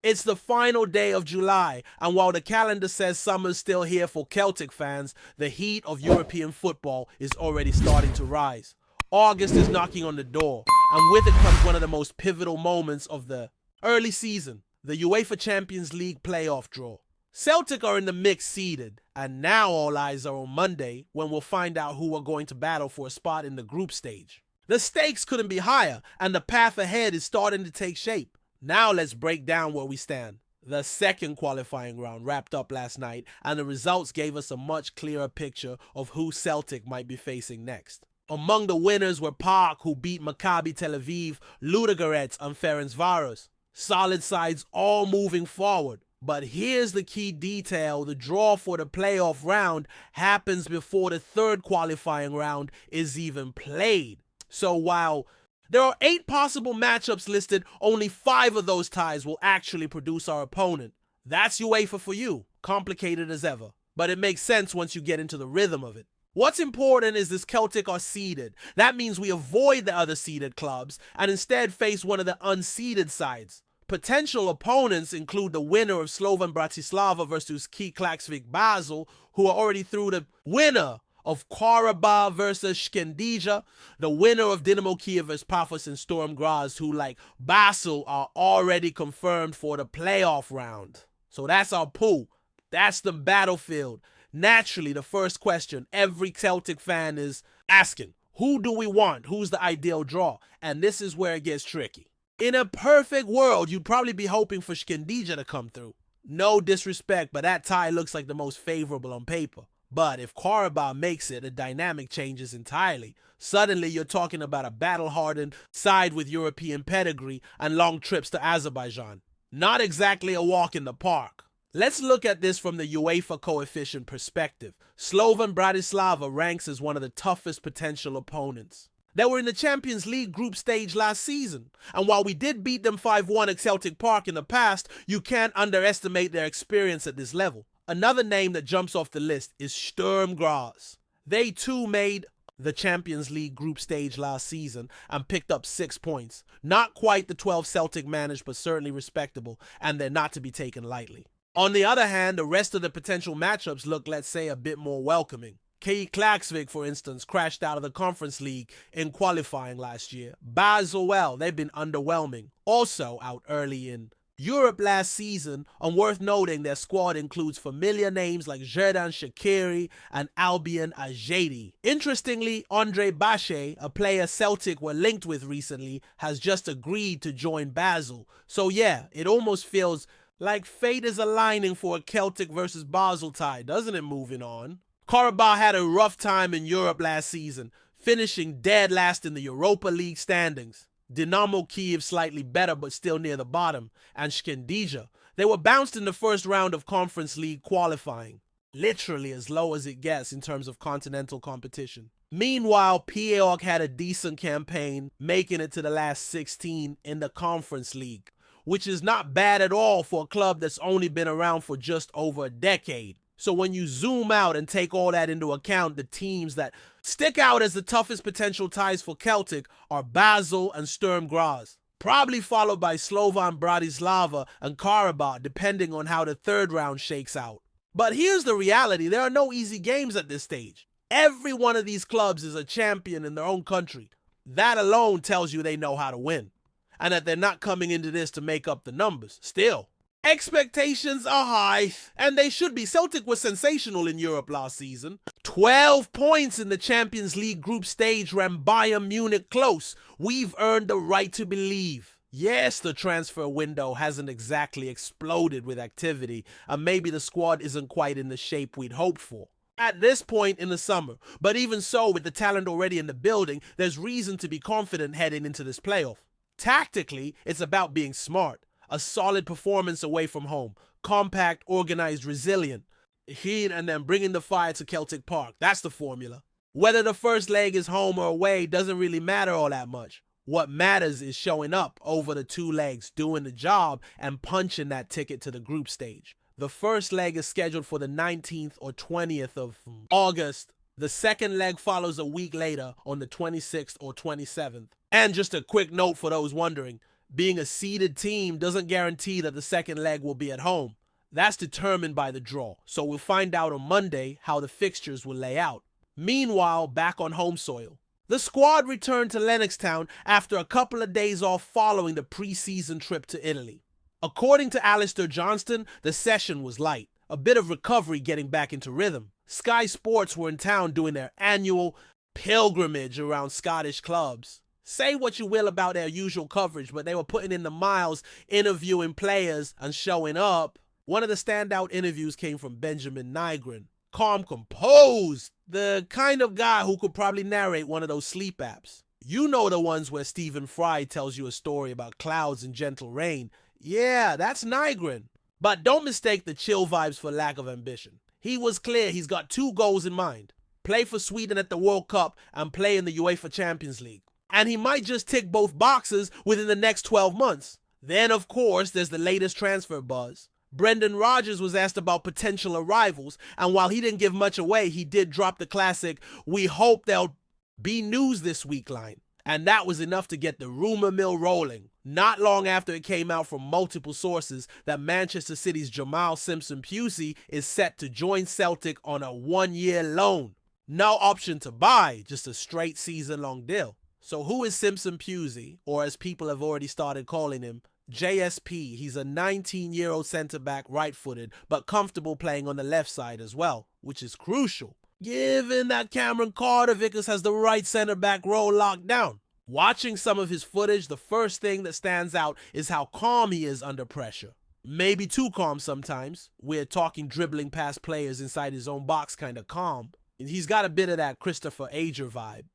It's the final day of July, and while the calendar says summer's still here for Celtic fans, the heat of European football is already starting to rise. August is knocking on the door, and with it comes one of the most pivotal moments of the early season, the UEFA Champions League playoff draw. Celtic are in the mix seeded, and now all eyes are on Monday when we'll find out who are going to battle for a spot in the group stage. The stakes couldn't be higher, and the path ahead is starting to take shape. Now let's break down where we stand. The second qualifying round wrapped up last night, and the results gave us a much clearer picture of who Celtic might be facing next. Among the winners were PAOK, who beat Maccabi Tel Aviv, Ludogorets, and Ferencváros. Solid sides all moving forward. But here's the key detail: the draw for the playoff round happens before the third qualifying round is even played. So while there are 8 possible matchups listed, only 5 of those ties will actually produce our opponent. That's UEFA for you. Complicated as ever. But it makes sense once you get into the rhythm of it. What's important is this: Celtic are seeded. That means we avoid the other seeded clubs and instead face one of the unseeded sides. Potential opponents include the winner of Slovan Bratislava versus Klaksvik Basel, who are already through, the winner of Qarabağ versus Shkendija, the winner of Dynamo Kiev versus Pafos and Sturm Graz, who, like Basel, are already confirmed for the playoff round. So that's our pool. That's the battlefield. Naturally, the first question every Celtic fan is asking: who do we want? Who's the ideal draw? And this is where it gets tricky. In a perfect world, you'd probably be hoping for Shkendija to come through. No disrespect, but that tie looks like the most favorable on paper. But if Qarabağ makes it, the dynamic changes entirely. Suddenly, you're talking about a battle-hardened side with European pedigree and long trips to Azerbaijan. Not exactly a walk in the park. Let's look at this from the UEFA coefficient perspective. Slovan Bratislava ranks as one of the toughest potential opponents. They were in the Champions League group stage last season, and while we did beat them 5-1 at Celtic Park in the past, you can't underestimate their experience at this level. Another name that jumps off the list is Sturm Graz. They too made the Champions League group stage last season and picked up 6 points. Not quite the 12 Celtic managed, but certainly respectable, and they're not to be taken lightly. On the other hand, the rest of the potential matchups look, let's say, a bit more welcoming. Klaksvik, for instance, crashed out of the Conference League in qualifying last year. Basel, well, they've been underwhelming. Also out early in Europe last season, and worth noting their squad includes familiar names like Xherdan Shaqiri and Albion Ajedi. Interestingly, Andre Bache, a player Celtic were linked with recently, has just agreed to join Basel. So yeah, it almost feels like fate is aligning for a Celtic versus Basel tie, doesn't it? Moving on. Qarabağ had a rough time in Europe last season, finishing dead last in the Europa League standings. Dynamo Kiev slightly better but still near the bottom, and Shkendija. They were bounced in the first round of Conference League qualifying, literally as low as it gets in terms of continental competition. Meanwhile, PAOK had a decent campaign, making it to the last 16 in the Conference League, which is not bad at all for a club that's only been around for just over a decade. So when you zoom out and take all that into account, the teams that stick out as the toughest potential ties for Celtic are Basel and Sturm Graz, probably followed by Slovan Bratislava and Qarabağ, depending on how the third round shakes out. But here's the reality: there are no easy games at this stage. Every one of these clubs is a champion in their own country. That alone tells you they know how to win, and that they're not coming into this to make up the numbers. Still, expectations are high, and they should be. Celtic was sensational in Europe last season. 12 points in the Champions League group stage ran Bayern Munich close. We've earned the right to believe. Yes, the transfer window hasn't exactly exploded with activity, and maybe the squad isn't quite in the shape we'd hoped for at this point in the summer. But even so, with the talent already in the building, there's reason to be confident heading into this playoff. Tactically, it's about being smart. A solid performance away from home. Compact, organized, resilient. Heat and then bringing the fire to Celtic Park. That's the formula. Whether the first leg is home or away doesn't really matter all that much. What matters is showing up over the 2 legs, doing the job, and punching that ticket to the group stage. The first leg is scheduled for the 19th or 20th of August. The second leg follows a week later on the 26th or 27th. And just a quick note for those wondering, being a seeded team doesn't guarantee that the second leg will be at home. That's determined by the draw, so we'll find out on Monday how the fixtures will lay out. Meanwhile, back on home soil, the squad returned to Lennoxtown after a couple of days off following the preseason trip to Italy. According to Alistair Johnston, the session was light, a bit of recovery getting back into rhythm. Sky Sports were in town doing their annual pilgrimage around Scottish clubs. Say what you will about their usual coverage, but they were putting in the miles, interviewing players and showing up. One of the standout interviews came from Benjamin Nygren. Calm, composed, the kind of guy who could probably narrate one of those sleep apps. You know, the ones where Stephen Fry tells you a story about clouds and gentle rain. Yeah, that's Nygren. But don't mistake the chill vibes for lack of ambition. He was clear he's got 2 goals in mind: play for Sweden at the World Cup and play in the UEFA Champions League. And he might just tick both boxes within the next 12 months. Then, of course, there's the latest transfer buzz. Brendan Rodgers was asked about potential arrivals, and while he didn't give much away, he did drop the classic, "We hope there'll be news this week" line. And that was enough to get the rumor mill rolling. Not long after it came out from multiple sources that Manchester City's Jamal Simpson-Pusey is set to join Celtic on a 1-year loan. No option to buy, just a straight season-long deal. So who is Simpson-Pusey, or as people have already started calling him, JSP? He's a 19-year-old centre-back, right-footed, but comfortable playing on the left side as well, which is crucial, given that Cameron Carter-Vickers has the right centre-back role locked down. Watching some of his footage, the first thing that stands out is how calm he is under pressure. Maybe too calm sometimes. We're talking dribbling past players inside his own box kind of calm. And he's got a bit of that Christopher Ager vibe.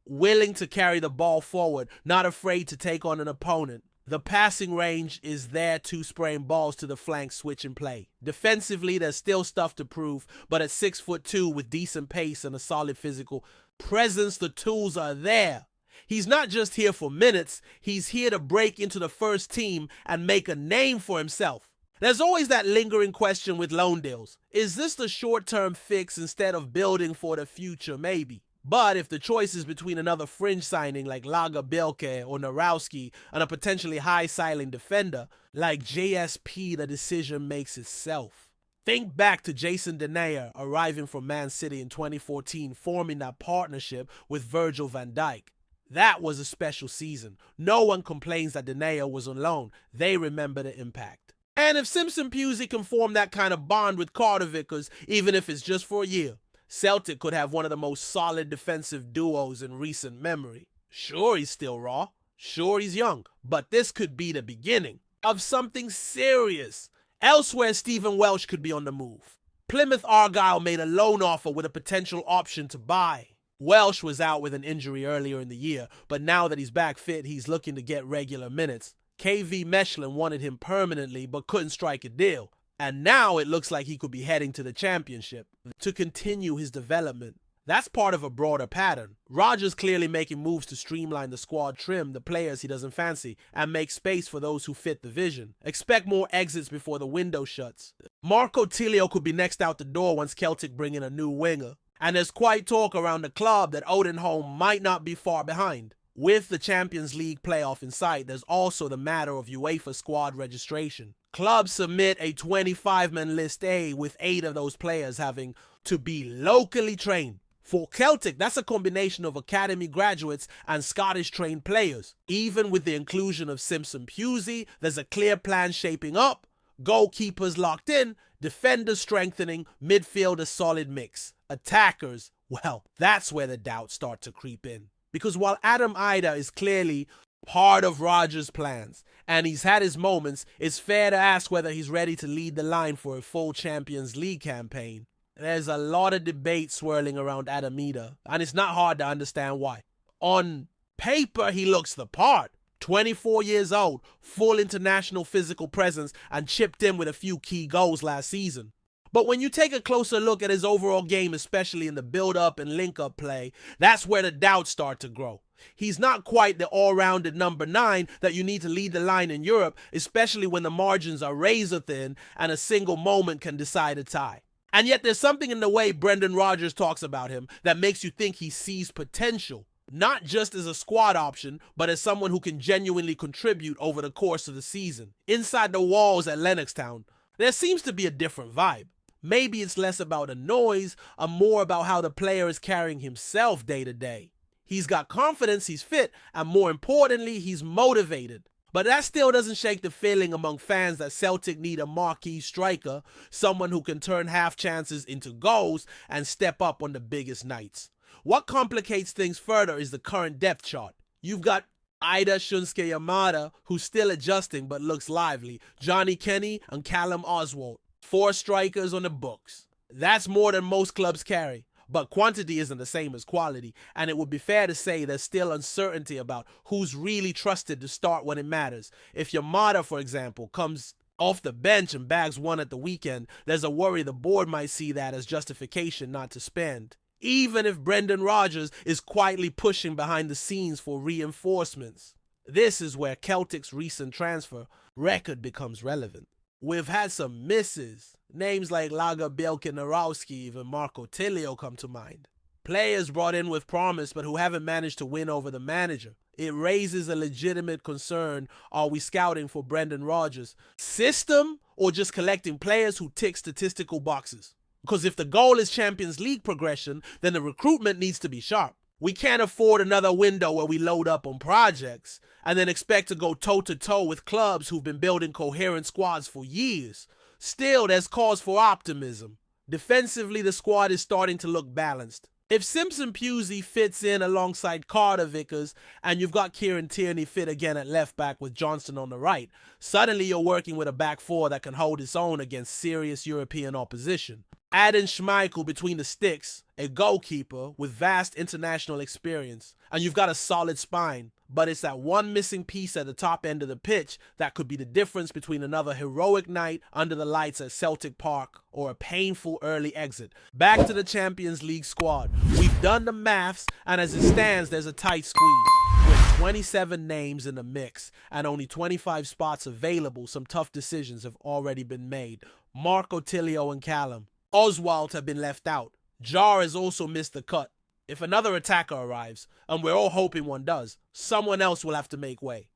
Willing to carry the ball forward, not afraid to take on an opponent. The passing range is there to spraying balls to the flank, switch and play. Defensively, there's still stuff to prove, but at 6'2" with decent pace and a solid physical presence, the tools are there. He's not just here for minutes, he's here to break into the first team and make a name for himself. There's always that lingering question with loan deals. Is this the short-term fix instead of building for the future? Maybe. But if the choice is between another fringe signing like Laga Bielke or Narowski and a potentially high-ceiling defender like JSP, the decision makes itself. Think back to Jason Denayer arriving from Man City in 2014, forming that partnership with Virgil van Dijk. That was a special season. No one complains that Denayer was on loan. They remember the impact. And if Simpson-Pusey can form that kind of bond with Carter-Vickers, even if it's just for a year, Celtic could have one of the most solid defensive duos in recent memory. Sure, he's still raw. Sure, he's young. But this could be the beginning of something serious. Elsewhere, Stephen Welsh could be on the move. Plymouth Argyle made a loan offer with a potential option to buy. Welsh was out with an injury earlier in the year, but now that he's back fit, he's looking to get regular minutes. KV Mechlin wanted him permanently, but couldn't strike a deal. And now it looks like he could be heading to the championship to continue his development. That's part of a broader pattern. Rodgers clearly making moves to streamline the squad, trim the players he doesn't fancy, and make space for those who fit the vision. Expect more exits before the window shuts. Marco Tilio could be next out the door once Celtic bring in a new winger. And there's quite talk around the club that Odenholm might not be far behind. With the Champions League playoff in sight, there's also the matter of UEFA squad registration. Clubs submit a 25-man list A with 8 of those players having to be locally trained. For Celtic, that's a combination of academy graduates and Scottish-trained players. Even with the inclusion of Simpson-Pusey, there's a clear plan shaping up. Goalkeepers locked in, defenders strengthening, midfield a solid mix. Attackers, well, that's where the doubts start to creep in. Because while Adam Ida is clearly part of Rodgers' plans, and he's had his moments, it's fair to ask whether he's ready to lead the line for a full Champions League campaign. There's a lot of debate swirling around Adam Ida, and it's not hard to understand why. On paper, he looks the part. 24 years old, full international physical presence, and chipped in with a few key goals last season. But when you take a closer look at his overall game, especially in the build-up and link-up play, that's where the doubts start to grow. He's not quite the all-rounded number 9 that you need to lead the line in Europe, especially when the margins are razor-thin and a single moment can decide a tie. And yet there's something in the way Brendan Rodgers talks about him that makes you think he sees potential. not just as a squad option, but as someone who can genuinely contribute over the course of the season. Inside the walls at Lennoxtown, there seems to be a different vibe. Maybe it's less about the noise and more about how the player is carrying himself day to day. He's got confidence, he's fit, and more importantly, he's motivated. But that still doesn't shake the feeling among fans that Celtic need a marquee striker, someone who can turn half chances into goals and step up on the biggest nights. What complicates things further is the current depth chart. You've got Ida Shunsuke Yamada, who's still adjusting but looks lively, Johnny Kenny, and Callum Oswald. 4 strikers on the books. That's more than most clubs carry. But quantity isn't the same as quality, and it would be fair to say there's still uncertainty about who's really trusted to start when it matters. If Yamada, for example, comes off the bench and bags one at the weekend, there's a worry the board might see that as justification not to spend. Even if Brendan Rodgers is quietly pushing behind the scenes for reinforcements. This is where Celtic's recent transfer record becomes relevant. We've had some misses. Names like Laga Bielke-Narowski and Marco Tilio come to mind. Players brought in with promise but who haven't managed to win over the manager. It raises a legitimate concern. Are we scouting for Brendan Rodgers' system or just collecting players who tick statistical boxes? Because if the goal is Champions League progression, then the recruitment needs to be sharp. We can't afford another window where we load up on projects and then expect to go toe-to-toe with clubs who've been building coherent squads for years. Still, there's cause for optimism. Defensively, the squad is starting to look balanced. If Simpson Pusey fits in alongside Carter Vickers and you've got Kieran Tierney fit again at left back with Johnston on the right, suddenly you're working with a back four that can hold its own against serious European opposition. Add in Schmeichel between the sticks, a goalkeeper with vast international experience, and you've got a solid spine. But it's that one missing piece at the top end of the pitch that could be the difference between another heroic night under the lights at Celtic Park or a painful early exit. Back to the Champions League squad. We've done the maths, and as it stands, there's a tight squeeze. With 27 names in the mix and only 25 spots available, some tough decisions have already been made. Marco Tilio and Callum. Oswald have been left out. Jar has also missed the cut. If another attacker arrives, and we're all hoping one does, someone else will have to make way.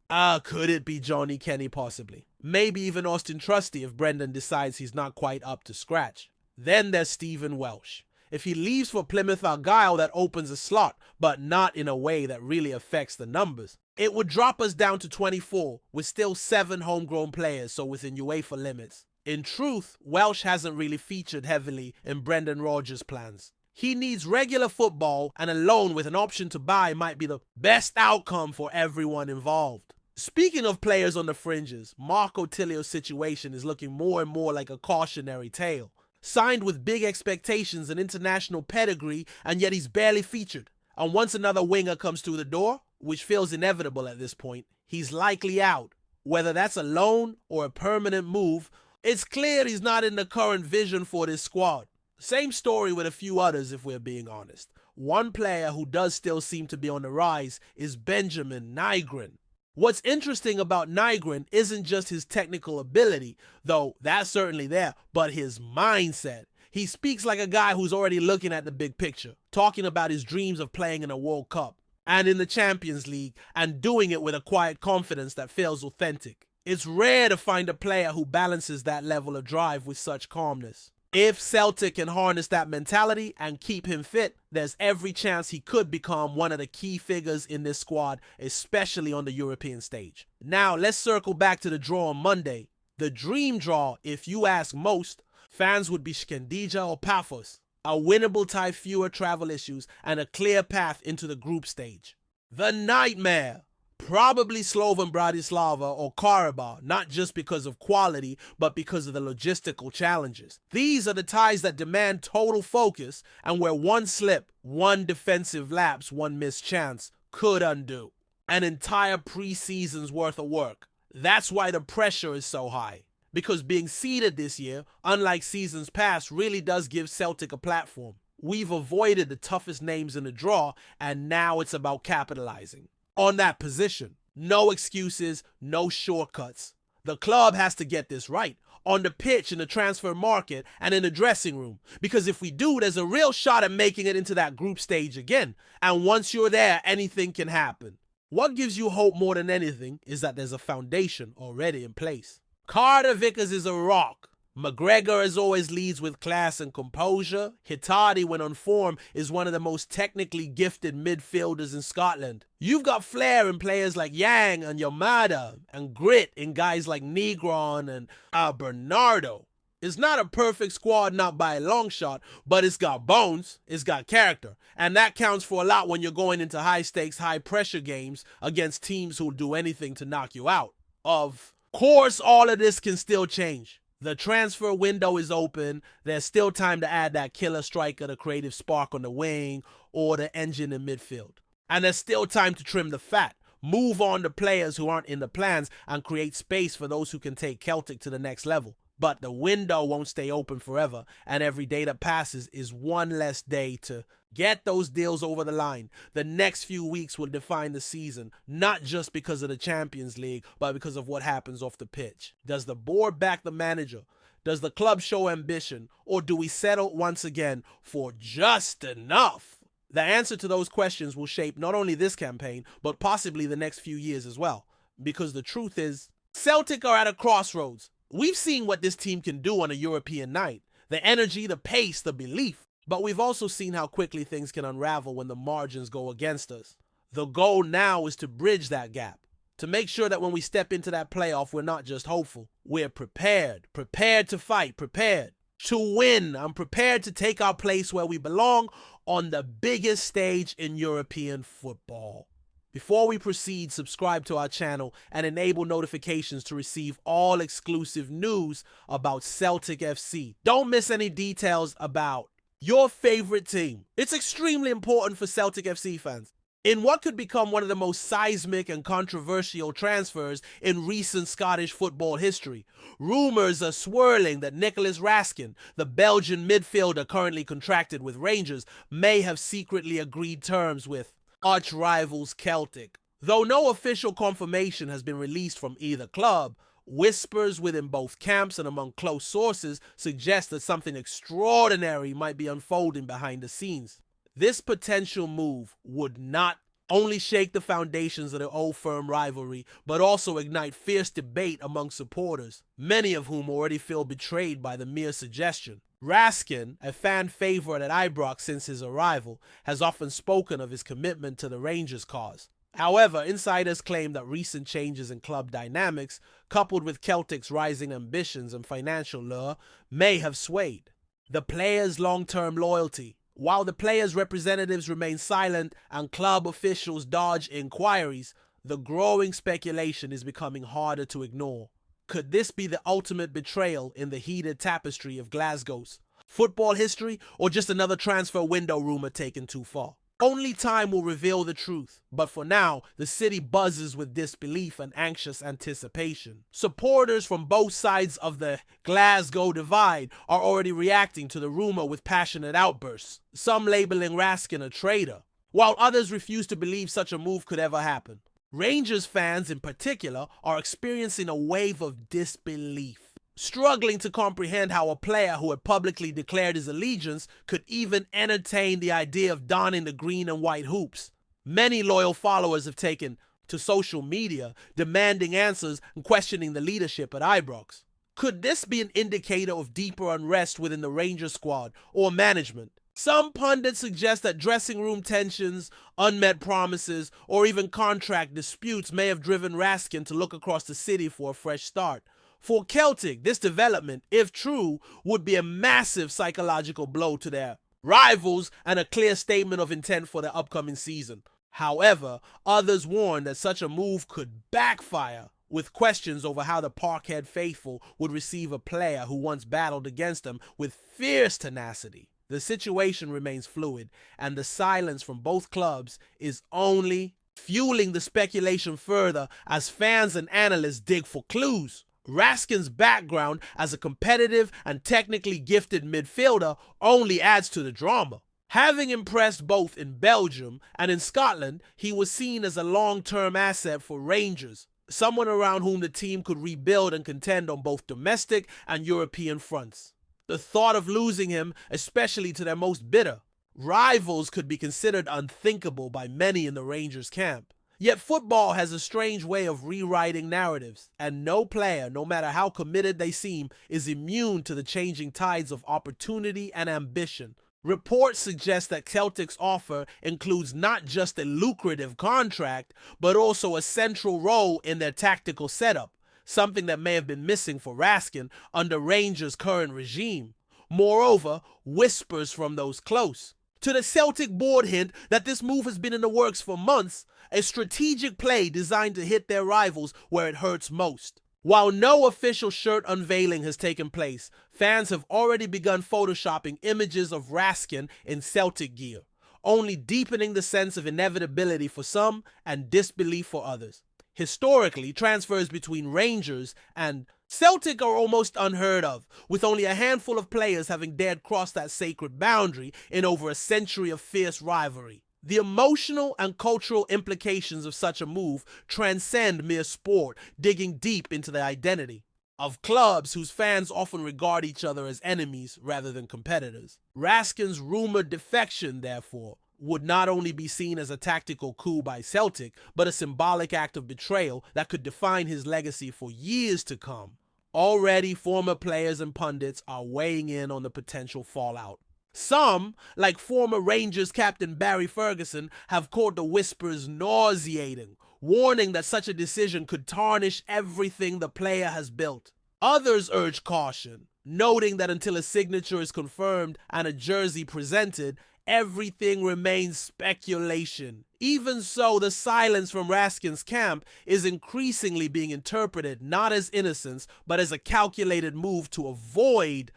Could it be Johnny Kenny possibly? Maybe even Austin Trusty if Brendan decides he's not quite up to scratch. Then there's Stephen Welsh. If he leaves for Plymouth Argyle, that opens a slot, but not in a way that really affects the numbers. It would drop us down to 24, with still 7 homegrown players, so within UEFA limits. In truth, Welsh hasn't really featured heavily in Brendan Rodgers' plans. He needs regular football, and a loan with an option to buy might be the best outcome for everyone involved. Speaking of players on the fringes, Marco Tilio's situation is looking more and more like a cautionary tale. Signed with big expectations and international pedigree, and yet he's barely featured. And once another winger comes through the door, which feels inevitable at this point, he's likely out. Whether that's a loan or a permanent move, it's clear he's not in the current vision for this squad. Same story with a few others if we're being honest. One player who does still seem to be on the rise is Benjamin Nygren. What's interesting about Nygren isn't just his technical ability, though that's certainly there, but his mindset. He speaks like a guy who's already looking at the big picture, talking about his dreams of playing in a World Cup and in the Champions League, and doing it with a quiet confidence that feels authentic. It's rare to find a player who balances that level of drive with such calmness. If Celtic can harness that mentality and keep him fit, there's every chance he could become one of the key figures in this squad, especially on the European stage. Now, let's circle back to the draw on Monday. The dream draw, if you ask most, fans would be Shkendija or Paphos. A winnable tie, fewer travel issues, and a clear path into the group stage. The nightmare! Probably Slovan Bratislava or Karabakh, not just because of quality, but because of the logistical challenges. These are the ties that demand total focus and where one slip, one defensive lapse, one missed chance could undo an entire pre-season's worth of work. That's why the pressure is so high. Because being seeded this year, unlike seasons past, really does give Celtic a platform. We've avoided the toughest names in the draw, and now it's about capitalizing on that position. No excuses, no shortcuts. The club has to get this right, on the pitch, in the transfer market, and in the dressing room. Because if we do, there's a real shot at making it into that group stage again. And once you're there, anything can happen. What gives you hope more than anything is that there's a foundation already in place. Carter Vickers is a rock. McGregor, as always, leads with class and composure. Hitati, when on form, is one of the most technically gifted midfielders in Scotland. You've got flair in players like Yang and Yamada, and grit in guys like Negron and Bernardo. It's not a perfect squad, not by a long shot, but it's got bones, it's got character. And that counts for a lot when you're going into high-stakes, high-pressure games against teams who'll do anything to knock you out. Of course, all of this can still change. The transfer window is open. There's still time to add that killer striker, the creative spark on the wing, or the engine in midfield. And there's still time to trim the fat. Move on to players who aren't in the plans and create space for those who can take Celtic to the next level. But the window won't stay open forever, and every day that passes is one less day to get those deals over the line. The next few weeks will define the season, not just because of the Champions League, but because of what happens off the pitch. Does the board back the manager? Does the club show ambition? Or do we settle once again for just enough? The answer to those questions will shape not only this campaign, but possibly the next few years as well. Because the truth is, Celtic are at a crossroads. We've seen what this team can do on a European night. The energy, the pace, the belief. But we've also seen how quickly things can unravel when the margins go against us. The goal now is to bridge that gap. To make sure that when we step into that playoff, we're not just hopeful. We're prepared. Prepared to fight. Prepared to win. I'm prepared to take our place where we belong on the biggest stage in European football. Before we proceed, subscribe to our channel and enable notifications to receive all exclusive news about Celtic FC. Don't miss any details about your favorite team. It's extremely important for Celtic FC fans. In what could become one of the most seismic and controversial transfers in recent Scottish football history, rumors are swirling that Nicholas Raskin, the Belgian midfielder currently contracted with Rangers, may have secretly agreed terms with arch rivals Celtic. Though no official confirmation has been released from either club, whispers within both camps and among close sources suggest that something extraordinary might be unfolding behind the scenes. This potential move would not only shake the foundations of the old firm rivalry, but also ignite fierce debate among supporters, many of whom already feel betrayed by the mere suggestion. Raskin, a fan favorite at Ibrox since his arrival, has often spoken of his commitment to the Rangers cause. However, insiders claim that recent changes in club dynamics, coupled with Celtic's rising ambitions and financial lure, may have swayed the players' long-term loyalty. While the players' representatives remain silent and club officials dodge inquiries, the growing speculation is becoming harder to ignore. Could this be the ultimate betrayal in the heated tapestry of Glasgow's football history, or just another transfer window rumor taken too far? Only time will reveal the truth, but for now, the city buzzes with disbelief and anxious anticipation. Supporters from both sides of the Glasgow divide are already reacting to the rumor with passionate outbursts, some labeling Raskin a traitor, while others refuse to believe such a move could ever happen. Rangers fans in particular are experiencing a wave of disbelief, struggling to comprehend how a player who had publicly declared his allegiance could even entertain the idea of donning the green and white hoops. Many loyal followers have taken to social media, demanding answers and questioning the leadership at Ibrox. Could this be an indicator of deeper unrest within the Rangers squad or management? Some pundits suggest that dressing room tensions, unmet promises, or even contract disputes may have driven Raskin to look across the city for a fresh start. For Celtic, this development, if true, would be a massive psychological blow to their rivals and a clear statement of intent for the upcoming season. However, others warn that such a move could backfire, with questions over how the Parkhead faithful would receive a player who once battled against them with fierce tenacity. The situation remains fluid, and the silence from both clubs is only fueling the speculation further as fans and analysts dig for clues. Raskin's background as a competitive and technically gifted midfielder only adds to the drama. Having impressed both in Belgium and in Scotland, he was seen as a long-term asset for Rangers. someone around whom the team could rebuild and contend on both domestic and European fronts. The thought of losing him, especially to their most bitter rivals, could be considered unthinkable by many in the Rangers camp. Yet football has a strange way of rewriting narratives, and no player, no matter how committed they seem, is immune to the changing tides of opportunity and ambition. Reports suggest that Celtic's offer includes not just a lucrative contract, but also a central role in their tactical setup, something that may have been missing for Raskin under Rangers' current regime. Moreover, whispers from those close to the Celtic board hint that this move has been in the works for months, a strategic play designed to hit their rivals where it hurts most. While no official shirt unveiling has taken place, fans have already begun photoshopping images of Raskin in Celtic gear, only deepening the sense of inevitability for some and disbelief for others. Historically, transfers between Rangers and Celtic are almost unheard of, with only a handful of players having dared cross that sacred boundary in over a century of fierce rivalry. The emotional and cultural implications of such a move transcend mere sport, digging deep into the identity of clubs whose fans often regard each other as enemies rather than competitors. Raskin's rumored defection, therefore, would not only be seen as a tactical coup by Celtic, but a symbolic act of betrayal that could define his legacy for years to come. Already, former players and pundits are weighing in on the potential fallout. Some, like former Rangers captain Barry Ferguson, have called the whispers nauseating, warning that such a decision could tarnish everything the player has built. Others urge caution, noting that until a signature is confirmed and a jersey presented, everything remains speculation. Even so, the silence from Raskin's camp is increasingly being interpreted not as innocence, but as a calculated move to avoid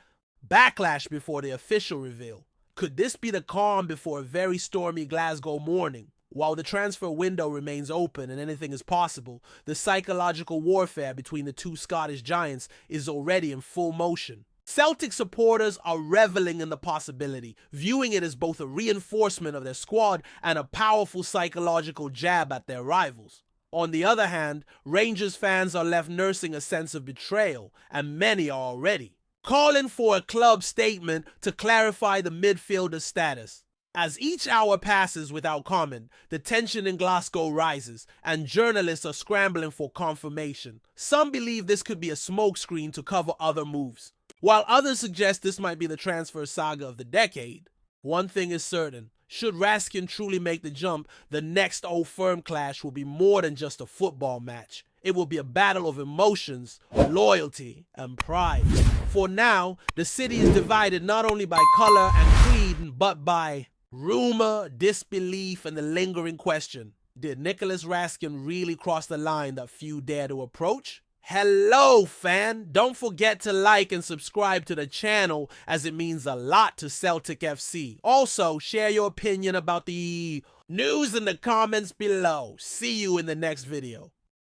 backlash before the official reveal. Could this be the calm before a very stormy Glasgow morning? While the transfer window remains open and anything is possible, the psychological warfare between the two Scottish giants is already in full motion. Celtic supporters are reveling in the possibility, viewing it as both a reinforcement of their squad and a powerful psychological jab at their rivals. On the other hand, Rangers fans are left nursing a sense of betrayal, and many are already calling for a club statement to clarify the midfielder's status. As each hour passes without comment, the tension in Glasgow rises, and journalists are scrambling for confirmation. Some believe this could be a smokescreen to cover other moves, while others suggest this might be the transfer saga of the decade. One thing is certain: should Raskin truly make the jump, the next Old Firm clash will be more than just a football match. It will be a battle of emotions, loyalty, and pride. For now, the city is divided not only by color and creed, but by rumor, disbelief, and the lingering question: did Nicholas Raskin really cross the line that few dare to approach? Hello, fan! Don't forget to like and subscribe to the channel, as it means a lot to Celtic FC. Also, share your opinion about the news in the comments below. See you in the next video.